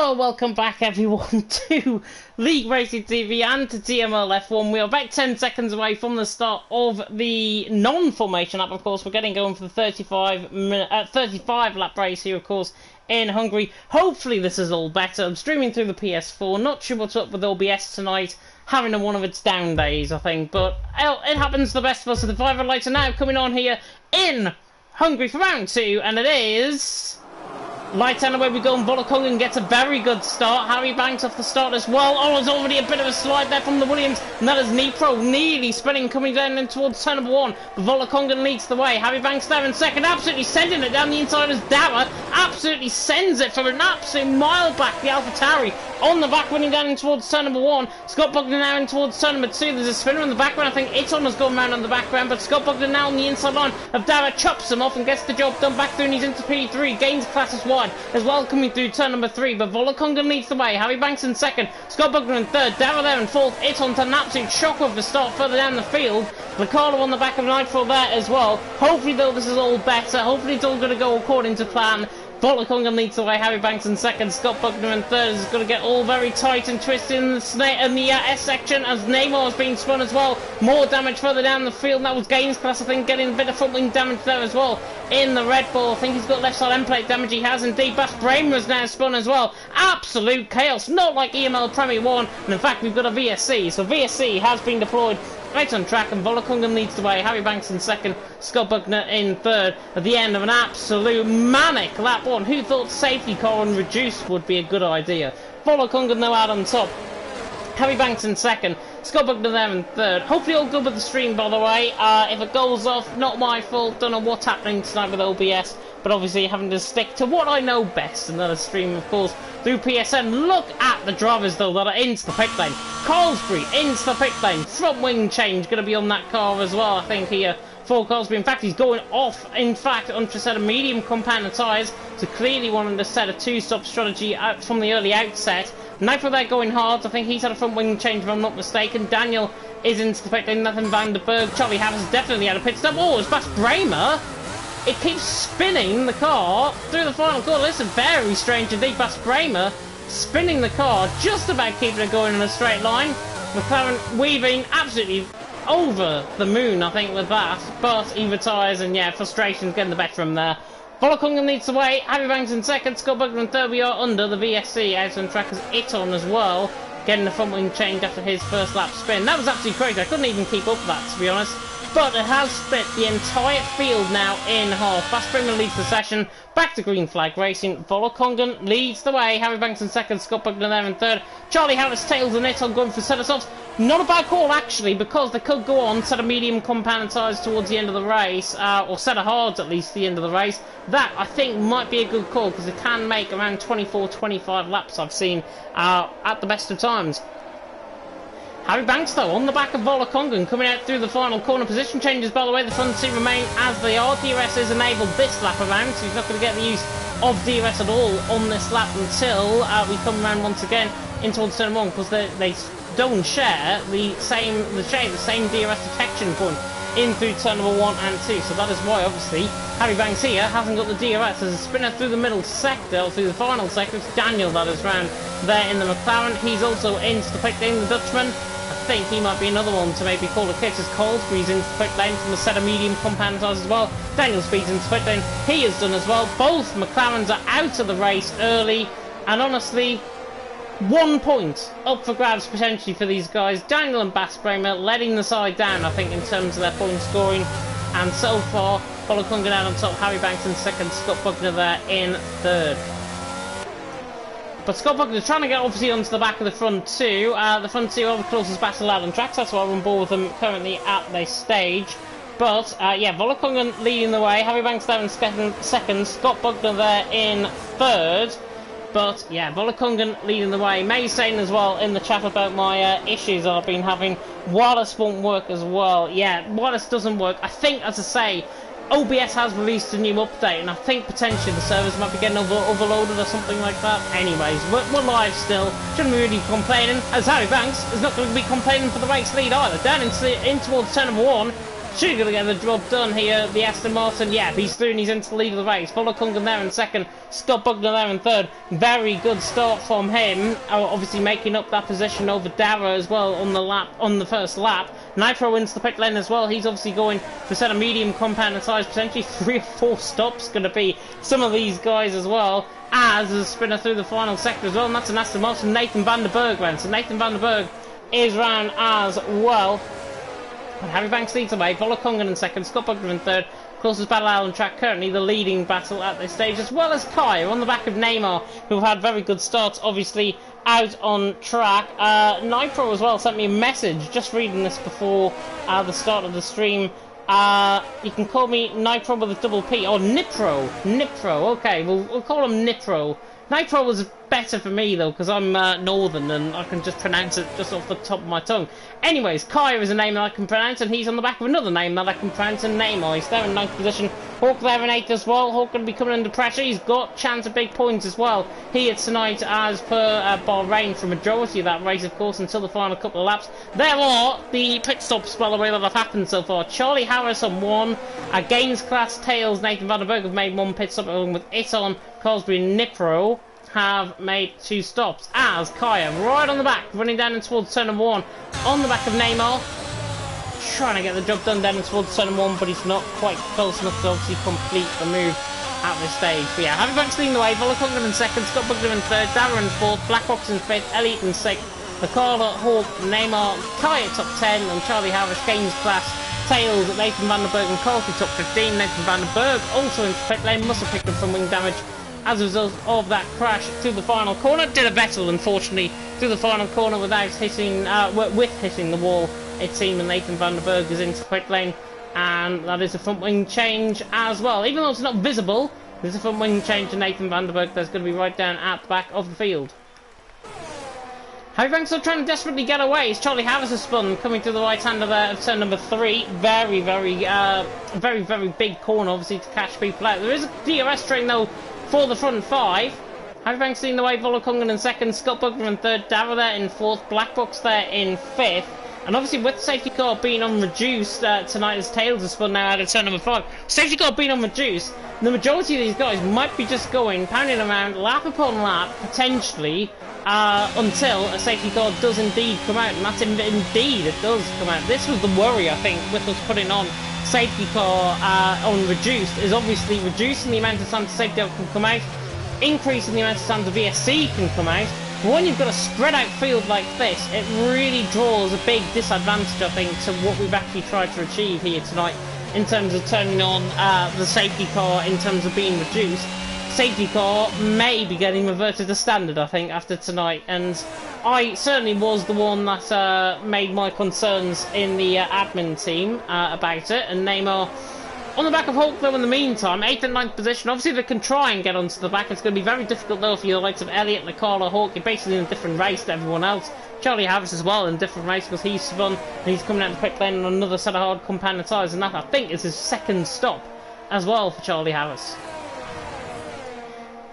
Hello and welcome back everyone to League Racing TV and to TML F1. We are about 10 seconds away from the start of the non-formation lap. Of course, we're getting going for the 35 lap race here, of course, in Hungary. Hopefully this is all better. I'm streaming through the PS4. Not sure what's up with OBS tonight. Having one of its down days, I think. But it happens to the best of us. So the driver lights are now coming on here in Hungary for round 2. And it is... Lights and away we go, and Volokongin gets a very good start. Harry Banks off the start as well. Oh, there's already a bit of a slide there from the Williams, and that is Nipro nearly spinning, coming down in towards turn number 1. But Volokongin leads the way. Harry Banks there in second, absolutely sending it down the inside as Dawa absolutely sends it for an absolute mile back. The AlphaTauri on the back, winning down in towards turn number 1. Scott Bogdan now in towards turn number 2. There's a spinner in the background. I think Iton has gone round on the background, but Scott Bogdan now on the inside line of Dawa chops him off and gets the job done back through, and he's into P3, gains classes wide as well, coming through turn number 3, but Volokongin leads the way. Harry Banks in second, Scott Bogdan in third, Dawa there in fourth. Iton to an absolute shock of the start further down the field. Ricardo on the back of Nitro there as well. Hopefully though this is all better, hopefully it's all going to go according to plan. Volokongin leads the way, Harry Banks in second, Scott Bogdan in third. Is going to get all very tight and twisted in the S section as Neymar has been spun as well. More damage further down the field, and that was Gaines Class, I think, getting a bit of front wing damage there as well. In the Red Bull, I think he's got left side end plate damage, he has indeed. Bas Bramer is now spun as well. Absolute chaos, not like EML Premier 1, and in fact we've got a VSC, so VSC has been deployed right on track, and Volokongin leads the way. Harry Banks in second, Scott Bogdan in third, at the end of an absolute manic lap 1. Who thought safety car and reduce would be a good idea? Volokongin now out on top. Harry Banks in second, Scott Bogdan there in third. Hopefully all good with the stream, by the way. If it goes off, not my fault. Don't know what's happening tonight with OBS, but obviously having to stick to what I know best, and that is stream, of course, through PSN. Look at the drivers, though, that are into the pit lane. Carlsbury into the pit lane. Front wing change going to be on that car as well, I think, here for Carlsbury. In fact, he's going off, in fact, onto a set of medium compound tyres, so clearly wanting to set a two-stop strategy out from the early outset. Nitro there going hard. I think he's had a front wing change, if I'm not mistaken. Daniel is into the pit lane. Nathan van der Berg. Charlie Havers definitely had a pit stop. Oh, it's Bas Bramer. It keeps spinning the car through the final corner. Listen, very strange indeed. Bas Bramer spinning the car, just about keeping it going in a straight line. McLaren weaving absolutely over the moon, I think, with that. But he retires, and yeah, frustration's getting the better of him there. Volokongin leads the way. Harry Banks in second, Scott Bogdan in third. We are under the VSC out on track as Iton as well, getting the front wing change after his first lap spin. That was absolutely crazy. I couldn't even keep up with that, to be honest. But it has split the entire field now in half. Bas Bramer leads the session. Back to green flag racing. Volokongin leads the way. Harry Banks in second, Scott Bogdan there in third. Charlie Harris tails and Iton going for set-offs. Not a bad call, actually, because they could go on, set a medium compound tyres towards the end of the race, or set a hards at least the end of the race. That, I think, might be a good call, because it can make around 24-25 laps, I've seen, at the best of times. Harry Banks, though, on the back of Volokongin, coming out through the final corner. Position changes, by the way, the front two remain as they are. DRS is enabled this lap around, so he's not going to get the use of DRS at all on this lap until we come around once again in towards turn 1, because they don't share the same DRS detection point in through turn number 1 and 2, so that is why obviously Harry Banks here hasn't got the DRS. There's a spinner through the middle sector, or through the final sector. It's Daniel that is round there in the McLaren. He's also into the pit lane, the Dutchman. I think he might be another one to maybe call a kick as Carlsbury's into the pit lane from the set of medium compound tyres as well. Daniel Speed's into the pit lane, he has done as well. Both McLarens are out of the race early, and honestly, 1 point up for grabs potentially for these guys. Daniel and Bas Bramer letting the side down, I think, in terms of their point scoring. And so far, Volokongin out on top, Harry Banks in second, Scott Bogdan there in third. But Scott Bogdan is trying to get obviously onto the back of the front two. The front two are the closest battle out on tracks, that's why I run ball with them currently at this stage. But yeah, Volokongin leading the way, Harry Banks there in second, Scott Bogdan there in third. But yeah, Volokongin leading the way. May saying as well in the chat about my issues that I've been having. Wireless won't work as well. Yeah, wireless doesn't work. I think, as I say, OBS has released a new update, and I think potentially the servers might be getting overloaded or something like that. Anyways, we're live still. Shouldn't be really complaining, as Harry Banks is not going to be complaining for the race lead either. Down in towards turn number 1. Should gonna get the job done here. The Aston Martin, yeah, he's through and he's into the lead of the race. Volokungan there in second, Scott Bugner there in third. Very good start from him. Obviously making up that position over Dara as well on the first lap. Nitro into the pit lane as well. He's obviously going for a set of medium compound tyres, potentially 3 or 4 stops going to be some of these guys as well. As a spinner through the final sector as well, and that's an Aston Martin. Nathan van der Berg ran, so Nathan van der Berg is round as well. And Harry Banks leads away, Volokungan in second, Scott Bugner in third. Closest battle out on track, currently the leading battle at this stage, as well as Kai on the back of Neymar, who've had very good starts, obviously out on track. Nitro as well sent me a message, just reading this before the start of the stream. You can call me Nitro with a double P, or Nipro. Nipro, okay, we'll call him Nitro. Nitro was better for me though, because I'm northern and I can just pronounce it just off the top of my tongue. Anyways, Kaya is a name that I can pronounce, and he's on the back of another name that I can pronounce, and Neymar. He's there in 9th position. Hawk there in 8th as well. Hawk going to be coming under pressure. He's got chance of big points as well here tonight, as per Bahrain, for majority of that race, of course, until the final couple of laps. There are the pit stops, by the way, that have happened so far. Charlie Harris on 1. Gaines Class Tails, Nathan van der Berg have made 1 pit stop, along with Iton, Cosby and Nipro have made 2 stops, as Kaya right on the back, running down and towards turn number 1 on the back of Neymar, trying to get the job done down and towards turn number 1, but he's not quite close enough to obviously complete the move at this stage. But yeah, Harry Banks leading the way, Volokungan in second, Scott Bugner in third, Dara in fourth, Blackbox in fifth, Elliot in sixth, Ricardo, Hawk, Neymar, Kaya top 10, and Charlie Harris, Gaines Class Tails, Nathan van der Berg and Colty top 15. Nathan van der Berg also in pit lane, must have picked up some wing damage as a result of that crash through the final corner. Did a battle, unfortunately, through the final corner without hitting, hitting the wall. It seemed, and Nathan van der Berg is into pit lane, and that is a front wing change as well. Even though it's not visible, there's a front wing change to Nathan van der Berg that's going to be right down at the back of the field. Harry Banks are trying to desperately get away. It's Charlie Harris has spun, coming to the right-hander there of turn number 3. Very, very big corner, obviously, to catch people out. There is a DRS train, though, for the front 5. Harry Banks leading the way, Volokungan in second, Scott Bugner in third, Dara there in fourth, Black Box there in fifth. And obviously with the safety car being on reduced tonight, as Tails has spun now out of turn number 5. Safety car being on reduced, the majority of these guys might be just going, pounding around, lap upon lap, potentially, until a safety car does indeed come out. And that's indeed, it does come out. This was the worry, I think, with us putting on safety car on reduced, is obviously reducing the amount of time the safety car can come out, increasing the amount of time the VSC can come out. But when you've got a spread out field like this, it really draws a big disadvantage, I think, to what we've actually tried to achieve here tonight in terms of turning on the safety car, in terms of being reduced. Safety car may be getting reverted to standard, I think, after tonight, and I certainly was the one that made my concerns in the admin team about it. And Neymar on the back of Hulk, though, in the meantime, 8th and 9th position. Obviously, they can try and get onto the back. It's going to be very difficult, though, for the likes of Elliot, Nicolo, Hawk. You're basically in a different race to everyone else. Charlie Harris as well in a different race, because he's spun and he's coming out the quick lane on another set of hard compound tyres, and that, I think, is his 2nd stop as well for Charlie Harris.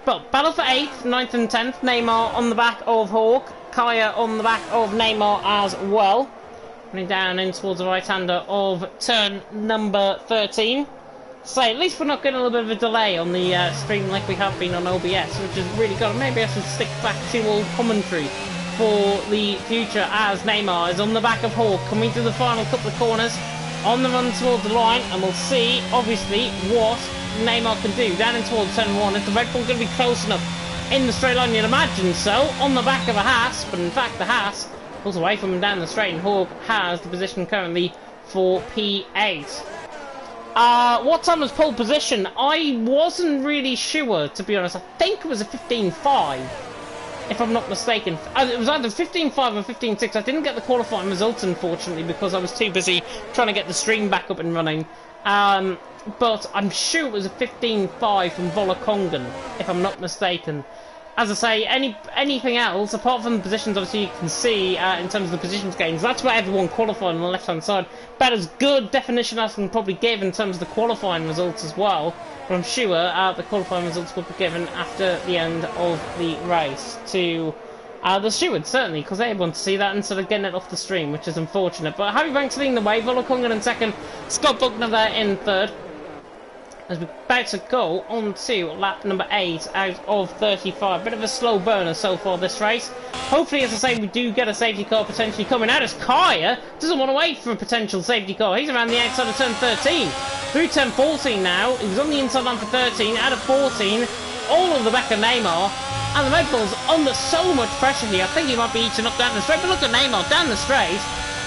But battle for 8th, 9th and 10th. Neymar on the back of Hawk. Kaya on the back of Neymar as well. Running down in towards the right-hander of turn number 13. So at least we're not getting a little bit of a delay on the stream like we have been on OBS, which is really good. Maybe I should stick back to all commentary for the future, as Neymar is on the back of Hawk, coming to the final couple of corners, on the run towards the line, and we'll see, obviously, what Neymar can do. Down in towards turn 1, is the Red Bull going to be close enough in the straight line? You'd imagine so, on the back of a Haas, but in fact the Haas pulls away from him down the straight, and Hawk has the position currently for P8. What time was pole position? I wasn't really sure, to be honest. I think it was a 15.5, if I'm not mistaken. It was either 15.5 or 15.6. I didn't get the qualifying results, unfortunately, because I was too busy trying to get the stream back up and running. But I'm sure it was a 15.5 from Volokungan, if I'm not mistaken. As I say, anything else, apart from the positions, obviously, you can see in terms of the positions gains, that's where everyone qualified on the left-hand side. About as good definition as I can probably give in terms of the qualifying results as well. But I'm sure the qualifying results will be given after the end of the race to The stewards, certainly, because they want to see that instead of getting it off the stream, which is unfortunate. But Harry Banks leading the way, Volokongan in second, Scott Buckner there in third. As we're about to go on to lap number 8 out of 35. Bit of a slow burner so far this race. Hopefully, as I say, we do get a safety car potentially coming out, as Kaya doesn't want to wait for a potential safety car. He's around the outside of turn 13. Through turn 14 now. He was on the inside line for 13, out of 14. All of the back of Neymar. And the Red Bull's under so much pressure here. I think he might be eating up down the straight. But look at Neymar down the straight.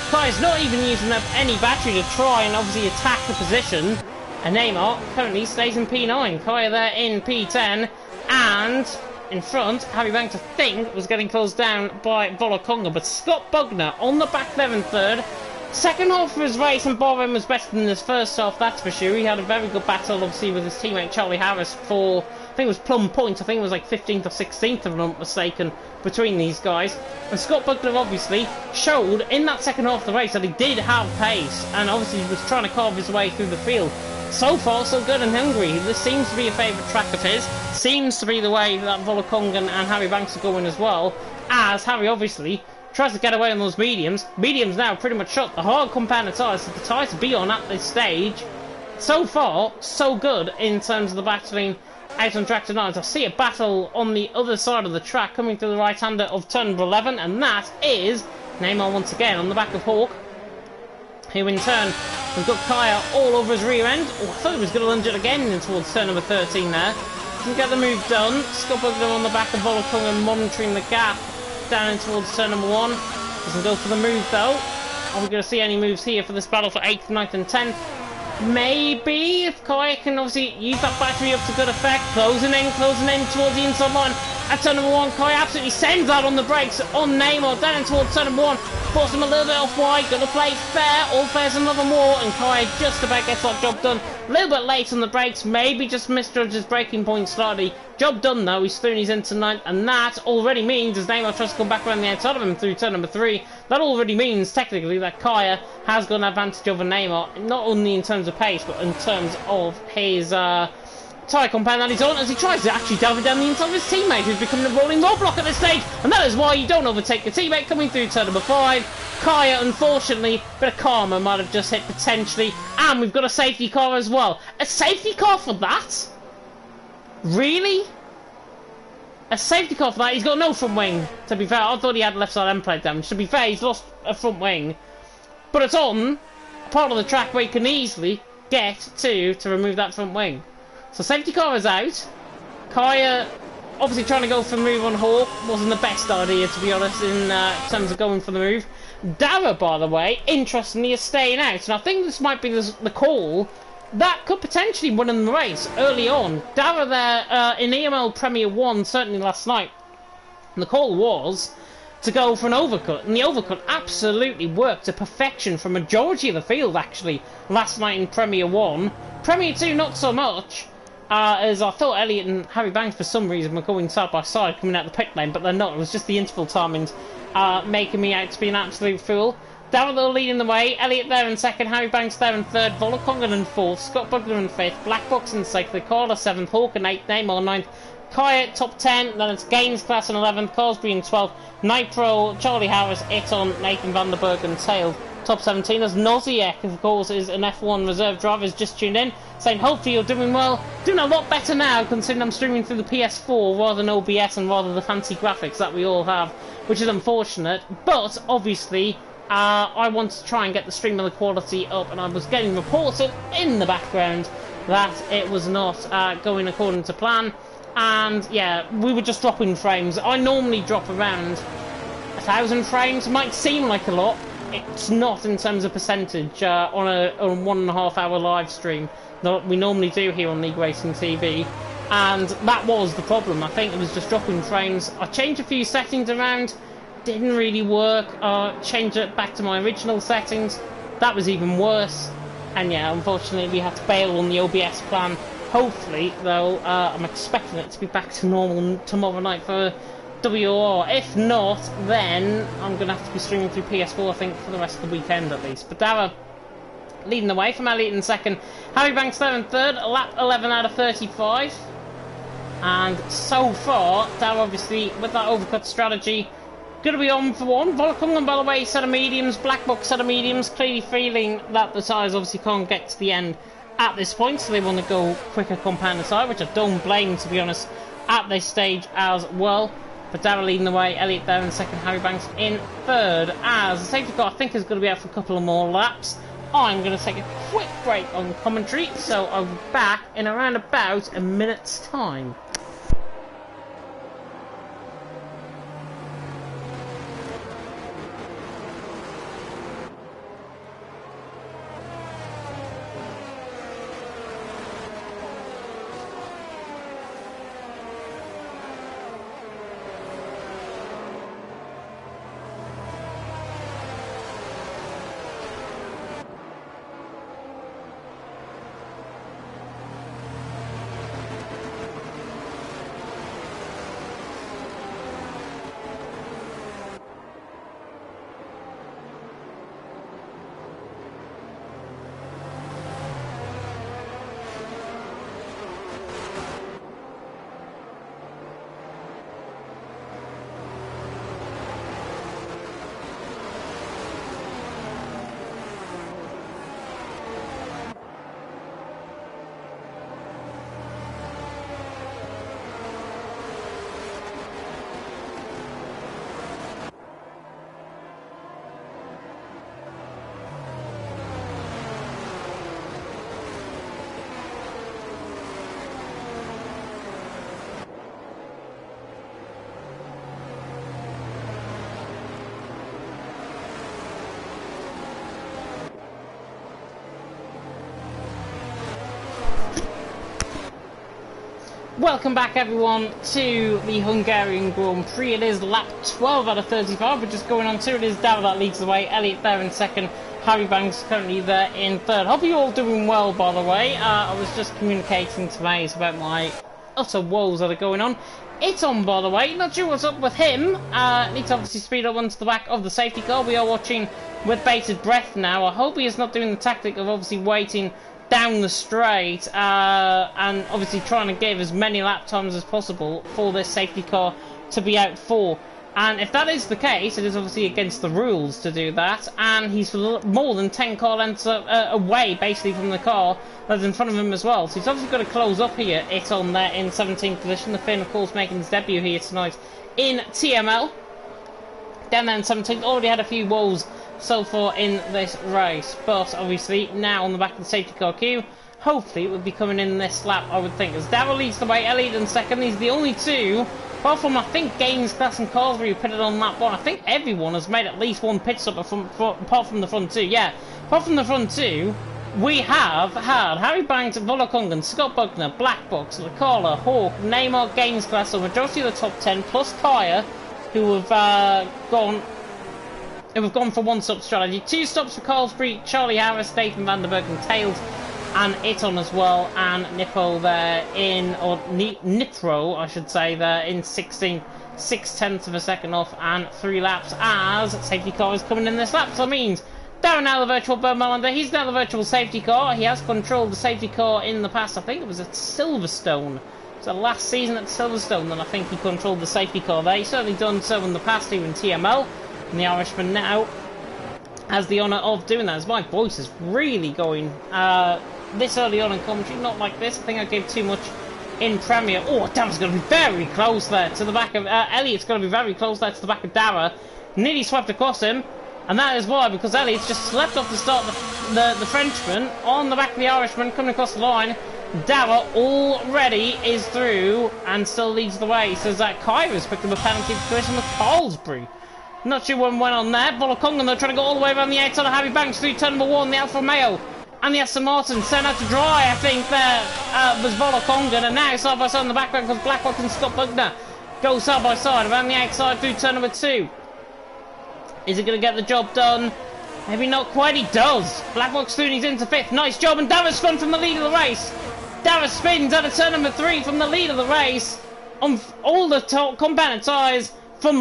Kaya's not even using up any battery to try and obviously attack the position. And Neymar currently stays in P9. Kaya there in P10. And in front, Harry Banks, I think, was getting closed down by Volokonga. But Scott Bugner on the back there in third. Second half of his race, and Bahrain was better than his first half, that's for sure. He had a very good battle, obviously, with his teammate Charlie Harris for, I think it was plumb points. I think it was like 15th or 16th, if I'm not mistaken, between these guys. And Scott Bugner, obviously, showed in that second half of the race that he did have pace. And obviously, he was trying to carve his way through the field. So far, so good in Hungary. This seems to be a favourite track of his. Seems to be the way that Volokongan and Harry Banks are going as well. As Harry, obviously, tries to get away on those mediums. Mediums now pretty much shot. The hard compounded tyres, so the tyres to be on at this stage. So far, so good in terms of the battling out on track tonight. I see a battle on the other side of the track coming through the right-hander of turn number 11, and that is Neymar once again on the back of Hawk. Who in turn, we've got Kaya all over his rear end. Oh, I thought he was going to lunge it again in towards turn number 13 there. Didn't get the move done. Scott Bugner on the back of Volokongan monitoring the gap down in towards turn number 1. Doesn't go for the move though. Are we going to see any moves here for this battle for 8th, 9th and 10th? Maybe, if Kaya can obviously use that battery up to good effect. Closing in towards the inside line. At turn number 1, Kaya absolutely sends that on the brakes on Neymar, down in towards turn number 1. Force him a little bit off wide, gonna play fair, all fair's another more, and Kaya just about gets that job done. A little bit late on the brakes, maybe just misjudged his braking point slightly. Job done though, he's through, he's into 9th, and that already means, as Neymar tries to come back around the outside of him through turn number 3, that already means, technically, that Kaya has got an advantage over Neymar, not only in terms of pace, but in terms of his tyre compound that he's on, as he tries to actually delve it down the inside of his teammate, who's becoming a rolling roadblock at this stage, and that is why you don't overtake your teammate coming through turn number 5. Kaya, unfortunately, bit of karma might have just hit potentially, and we've got a safety car as well. A safety car for that? Really? A safety car for that? He's got no front wing, to be fair. I thought he had left side end plate damage. To be fair, he's lost a front wing, but it's on a part of the track where you can easily get to remove that front wing. So safety car is out. Kaya obviously trying to go for the move on Hawk. Wasn't the best idea, to be honest, in terms of going for the move. Dara, by the way, interestingly, is staying out. And I think this might be the call that could potentially win in the race early on. Dara there in EML Premier 1, certainly last night. And the call was to go for an overcut. And the overcut absolutely worked to perfection for a majority of the field, actually, last night in Premier 1. Premier 2, not so much. As I thought Elliott and Harry Banks for some reason were going side by side coming out the pit lane, but they're not. It was just the interval timings making me out to be an absolute fool. Darrell leading the way, Elliott there in second, Harry Banks there in third, Volokongan in fourth, Scott Bugner in fifth, Black Box in sixth, Carla seventh, Hawk in eighth, Neymar ninth, Kaya top 10, then it's Gaines Class in 11th, Carsby in 12th, Nitro, Charlie Harris, Iton, Nathan Vanderberg and tailed. Top 17 as Noziek, of course, is an F1 reserve driver, has just tuned in, saying hopefully you're doing well. Doing a lot better now, considering I'm streaming through the PS4 rather than OBS and rather the fancy graphics that we all have, which is unfortunate. But, obviously, I want to try and get the streaming quality up, and I was getting reported in the background that it was not going according to plan. And, yeah, we were just dropping frames. I normally drop around 1,000 frames. It might seem like a lot. It's not in terms of percentage on a 1.5 hour live stream that we normally do here on League Racing TV, and that was the problem. I think it was just dropping frames. I changed a few settings around, didn't really work. Changed it back to my original settings, that was even worse. And yeah, unfortunately we had to bail on the OBS plan. Hopefully though, I'm expecting it to be back to normal tomorrow night for WR. If not, then I'm going to have to be streaming through PS4, I think, for the rest of the weekend at least. But Dara leading the way from Elliott in second. Harry Banks there in third, lap 11 out of 35. And so far, Dara obviously, with that overcut strategy, Going to be on for one. Volakongan, by the way, set of mediums. Black Box set of mediums. Clearly feeling that the tyres obviously can't get to the end at this point, so they want to go quicker compound side, which I don't blame, to be honest, at this stage as well. But Darrell leading the way, Elliot there in second, Harry Banks in third, as the safety car I think is going to be out for a couple of more laps. I'm going to take a quick break on commentary, so I'll be back in around about a minute's time. Welcome back everyone to the Hungarian Grand Prix. It is lap 12 out of 35, we're just going on to it. Is Darrell that leads the way, Elliot there in second, Harry Banks currently there in third. Hope you're all doing well, by the way. I was just communicating to Maze about my utter woes that are going on. It's on, by the way, not sure what's up with him. Needs to obviously speed up onto the back of the safety car. We are watching with bated breath now. I hope he is not doing the tactic of obviously waiting down the straight and obviously trying to give as many lap times as possible for this safety car to be out for. And if that is the case, it is obviously against the rules to do that, and he's more than 10 car lengths away basically from the car that's in front of him as well. So he's obviously got to close up here. It's on there in 17th position. The Finn, of course, making his debut here tonight in TML. Down there in 17th, already had a few woes so far in this race, but obviously now on the back of the safety car queue, hopefully it will be coming in this lap, I would think, as Darrell leads the way, Elliot in second. He's the only two, apart from I think Gaines, Class and Carlsbury who pitted on lap 1. I think everyone has made at least one pit stop apart from the front two. Yeah, apart from the front two, we have had Harry Banks, Volakongan, Scott Buckner, Black Box, Lacala, Hawk, Neymar, Gaines Class, so majority of the top 10, plus Kaya, who have gone for one stop strategy. 2 stops for Carlsbury, Charlie Harris, Nathan Vanderberg and Tails, and Iton as well, and Nippo there in, or Nitro I should say, there in 6/10 of a second off and 3 laps, as safety car is coming in this lap. So that means Darren now the virtual Bird Melander, he's now the virtual safety car. He has controlled the safety car in the past. I think it was at Silverstone. It was the last season at Silverstone that I think he controlled the safety car there. He's certainly done so in the past here in TML. And the Irishman now has the honour of doing that, as my voice is really going this early on in commentary, not like this. I think I gave too much in Premier. Oh, Dara's going to be very close there to the back of Elliot's going to be very close there to the back of Dara. Nearly swept across him, and that is why, because Elliot's just slept off the start the Frenchman on the back of the Irishman coming across the line. Dara already is through and still leads the way. So that Kyra's picked up a penalty for collision with Carlsbury. Not sure what went on there. Volakongan, they're trying to go all the way around the outside of Harry Banks through turn number 1, the Alfa Romeo. And the Aston Martin sent out to dry, I think, there was Volakongan. And now side by side in the background because Blackrock and Scott Bugner go side by side around the outside through turn number 2. Is he going to get the job done? Maybe not quite, he does. Blackrock's through and he's into 5th. Nice job, and Dara's spun from the lead of the race. Dara spins out of turn number 3 from the lead of the race on all the compounded tyres. From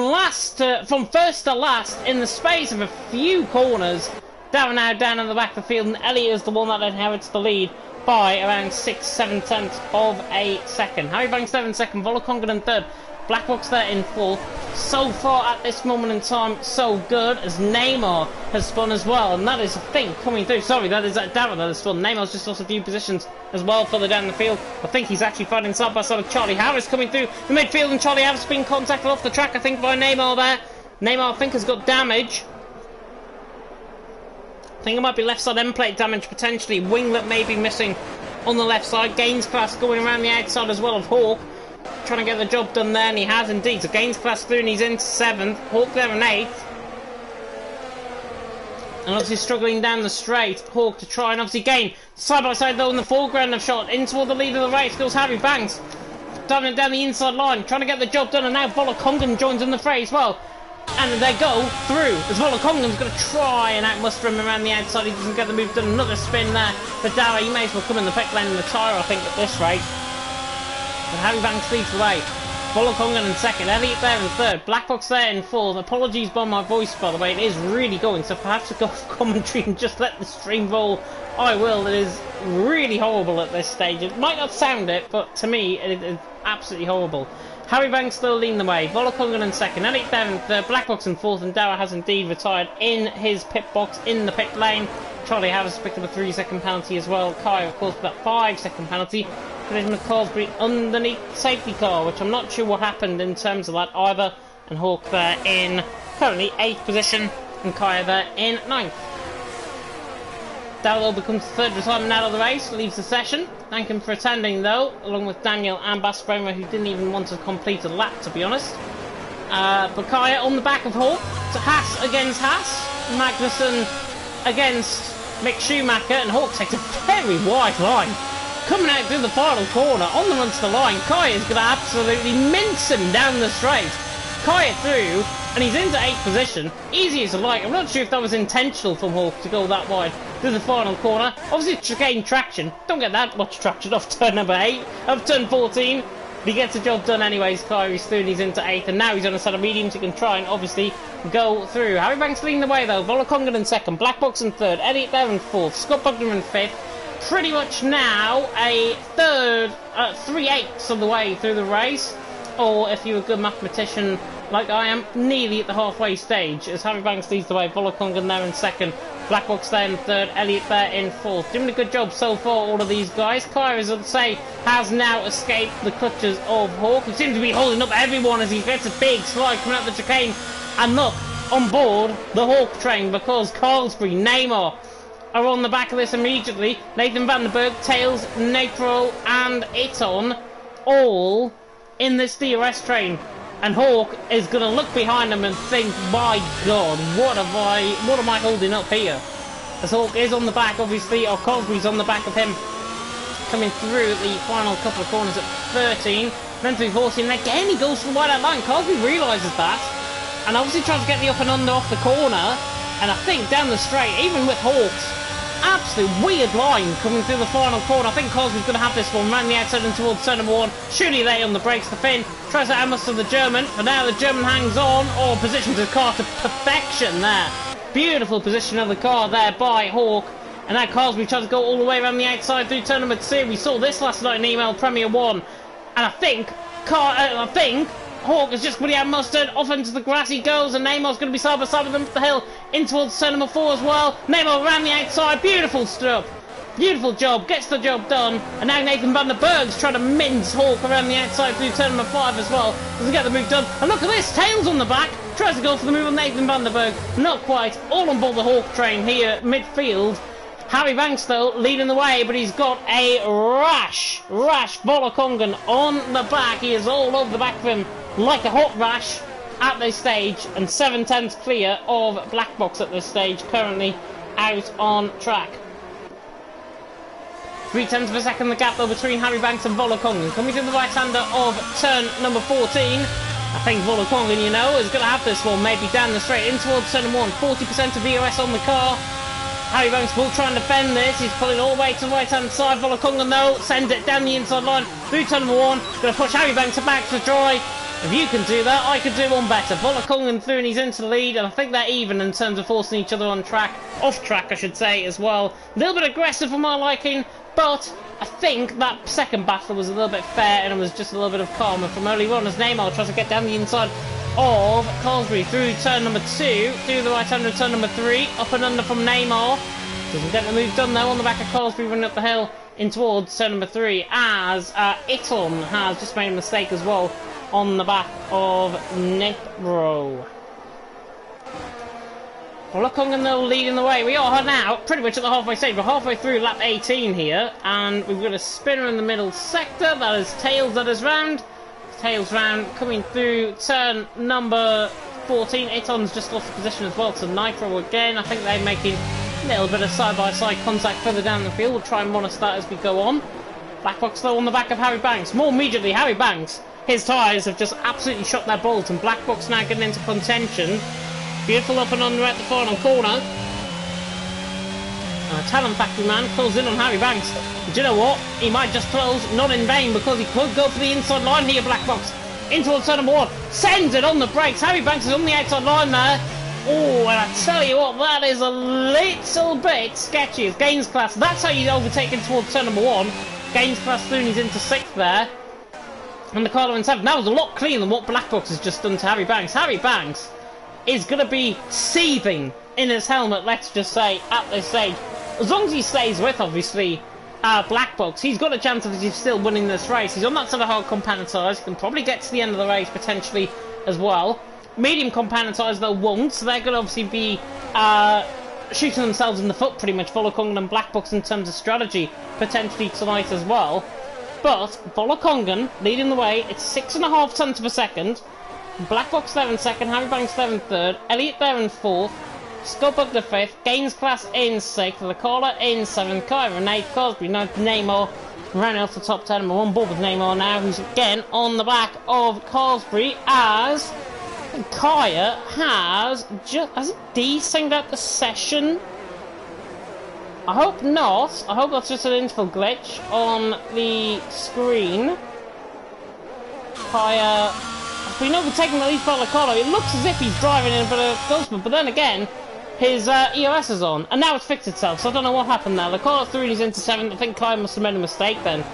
first to last in the space of a few corners. Darren now down in the back of the field, and Elliot is the one that inherits the lead by around 6/7 of a second. Harry Banks there in second, Volakongan in third, Black Box there in 4th. So far at this moment in time, so good, as Neymar has spun as well, and that is a thing coming through. Sorry, that is Darren that has spun. Neymar's just lost a few positions as well further down the field. I think he's actually fighting side by side with Charlie Harris coming through the midfield, and Charlie Harris being contacted off the track, I think, by Neymar there. Neymar, I think, has got damage. I think it might be left side end plate damage potentially. Winglet may be missing on the left side. Gaines class going around the outside as well of Hawk, trying to get the job done there, and he has indeed. So Gaines class through and he's into 7th. Hawk there in 8th. And obviously struggling down the straight. Hawk to try and obviously gain. Side by side though in the foreground of shot. In toward the lead of the race goes Harry Banks. Diving it down the inside line, trying to get the job done, and now Volokongan joins in the fray as well. And they go through, as Volokongan's going to try and outmuster him around the outside. He doesn't get the move done. Another spin there for Dower. He may as well come in the pit lane and retire, I think, at this rate. But Harry Banks leads the way. Volokongan in 2nd, Elliot there in 3rd, Black Box there in 4th. Apologies by my voice, by the way, it is really going, so perhaps to go off commentary and just let the stream roll, I will. It is really horrible at this stage. It might not sound it, but to me, it is absolutely horrible. Harry Banks still leading the way, Volokongan in 2nd, Elliot there in 3rd, Black Box in 4th, and Dower has indeed retired in his pit box in the pit lane. Charlie Harris picked up a 3-second penalty as well. Kai, of course, with that 5-second penalty. Collision with Carsbury underneath safety car, which I'm not sure what happened in terms of that either. And Hawk there in currently 8th position, and Kai there in 9th. Dowell becomes the 3rd retirement out of the race, leaves the session. Thank him for attending though, along with Daniel and Basbroma, who didn't even want to complete a lap, to be honest. But Kai on the back of Hawk, so Haas against Haas, Magnussen against Mick Schumacher, and Hawk takes a very wide line. Coming out through the final corner, on the run to the line, Kai is going to absolutely mince him down the straight. Kai through, and he's into 8th position. Easy as a like. I'm not sure if that was intentional from Hawk to go that wide through the final corner. Obviously to gain traction. Don't get that much traction off turn number 8, off turn 14. But he gets the job done anyways. Kai is through and he's into 8th, and now he's on a set of mediums. He can try and obviously go through. Harry Banks leading the way though. Volokongan in 2nd, Black Box in 3rd, Elliot there in 4th, Scott Bugner in 5th. Pretty much now a 3/8 of the way through the race, or if you're a good mathematician like I am, nearly at the halfway stage, as Harry Banks leads the way. Volokongan there in 2nd, Black Box there in 3rd, Elliot there in 4th. Doing a good job so far, all of these guys. Kai, as I'd say, has now escaped the clutches of Hawk, who seems to be holding up everyone as he gets a big slide coming out the chicane. And look, on board the Hawk train, because Carlsbury, Neymar are on the back of this immediately. Nathan Vandenberg, Tails, Napro and Iton all in this DRS train. And Hawk is going to look behind him and think, my God, what am I holding up here? As Hawk is on the back, obviously, or Cosby's on the back of him, coming through the final couple of corners at 13. Then through 14, and again he goes for the wide out line. Cosby realises that, and obviously tries to get the up and under off the corner. And I think down the straight, even with Hawks, absolute weird line coming through the final corner. I think Cosby's going to have this one round the outside and towards turn number 1. Shooty there on the brakes to Finn. Tries to hammer the German, but now the German hangs on, or positions the car to perfection there. Beautiful position of the car there by Hawk. And now Cosby tries to go all the way around the outside through turn number 2. We saw this last night in EML Premier 1. And I think Hawk is just pretty outmustered. Off into the grass he goes, and Neymar's going to be side by side with him up the hill, in towards turn number 4 as well. Neymar around the outside, beautiful stuff. Beautiful job, gets the job done. And now Nathan Vandenberg's trying to mince Hawk around the outside through turn number 5 as well. Doesn't get the move done. And look at this, Tails on the back. Tries to go for the move on Nathan Vandenberg. Not quite. All on board the Hawk train here, midfield. Harry Banks though leading the way, but he's got a rash Volokongan on the back. He is all over the back of him like a hot rash at this stage, and 7/10 clear of Black Box at this stage, currently out on track. 0.3 of a second the gap though between Harry Banks and Volokongan. Coming to the right hander of turn number 14. I think Volokongan, you know, is going to have this one maybe down the straight in towards turn number 1. 40% of EOS on the car. Harry Banks will try and defend this. He's pulling all the way to the right hand side. Volokongan though sends it down the inside line through turn number 1. Going to push Harry Banks back to dry. If you can do that, I could do one better. Volokong through and he's into the lead, and I think they're even in terms of forcing each other on track, off track I should say as well. A little bit aggressive for my liking, but I think that second battle was a little bit fair and it was just a little bit of karma from early on as Neymar tries to get down the inside of Carlsbury through turn number 2, through the right hand of turn number 3, up and under from Neymar. Doesn't get the move done though on the back of Carlsbury running up the hill in towards turn number 3 as Iton has just made a mistake as well on the back of Nipro. Volokong and they're leading the way. We are now pretty much at the halfway stage. We're halfway through lap 18 here, and we've got a spinner in the middle sector. That is Tails that is round. Tails round coming through turn number 14. Iton's just lost the position as well to Nitro again. I think they're making a little bit of side-by-side contact further down the field. We'll try and monitor that as we go on. Black Box though on the back of Harry Banks. More immediately, Harry Banks. His tyres have just absolutely shot their bolt, and Black Box now getting into contention. Beautiful up and under at the final corner. Talent Factory Man closes in on Harry Banks. But you know what? He might just close, not in vain, because he could go for the inside line here, Black Box. In towards turn number 1. Sends it on the brakes. Harry Banks is on the outside line there. Oh, and I tell you what, that is a little bit sketchy. It's Gaines Class. That's how you overtake him towards turn number 1. Gaines Class through and he's into 6th there. And the Carlo in 7th. That was a lot cleaner than what Black Box has just done to Harry Banks. Harry Banks is going to be seething in his helmet, let's just say, at this stage. As long as he stays with, obviously, Black Box, he's got a chance of still winning this race. He's on that sort of hard compounded tyres. He can probably get to the end of the race, potentially, as well. Medium compounded tyres, though, won't. So they're going to obviously be shooting themselves in the foot, pretty much, Volokong and Black Box in terms of strategy, potentially tonight as well. But Volokong leading the way. It's 6.5 tenths of a second. Black Box there in 2nd, Harry Banks there in 3rd, Elliot there in 4th, Scubbug the 5th, Gaines Class in 6th, Lacola in 7th, Kyra and 8th, Cosby, 9th, Neymar, rounding off the top 10, and we're on board with Neymar now, who's again on the back of Cosby, as Kaya has he desync out the session? I hope not. I hope that's just an interval glitch on the screen. Kaya, we know we're taking the lead by Lacola. It looks as if he's driving in a bit of ghostman, but then again, his EOS is on, and now it's fixed itself, so I don't know what happened there. Lacola through and he's into 7th. I think Kaya must have made a mistake then.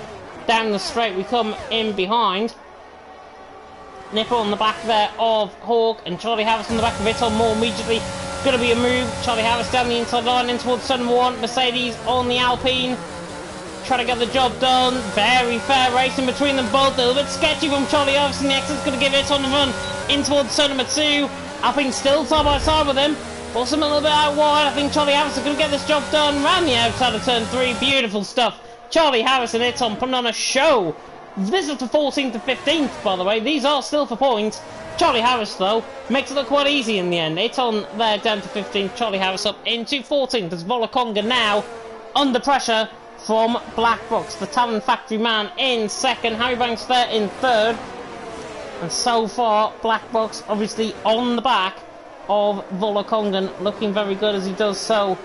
Down the straight we come in behind. Nipper on the back there of Hawk, and Charlie Harris on the back of Iton more immediately. Going to be a move. Charlie Harris down the inside line in towards turn number 1. Mercedes on the Alpine. Trying to get the job done. Very fair racing between them both. A little bit sketchy from Charlie Harris, and the exit's going to give Iton the run in towards turn number 2. Alpine still side by side with him. Force him a little bit out wide. I think Charlie Harris is going to get this job done. Round the outside of turn 3. Beautiful stuff. Charlie Harris and Iton putting on a show. This is for 14th to 15th, by the way. These are still for points. Charlie Harris, though, makes it look quite easy in the end. It's on there down to 15th. Charlie Harris up into 14th as Volokonga now under pressure from Black Box. The Talent Factory Man in 2nd. Harry Banks there in 3rd. And so far, Black Box obviously on the back of Volokonga, looking very good as he does so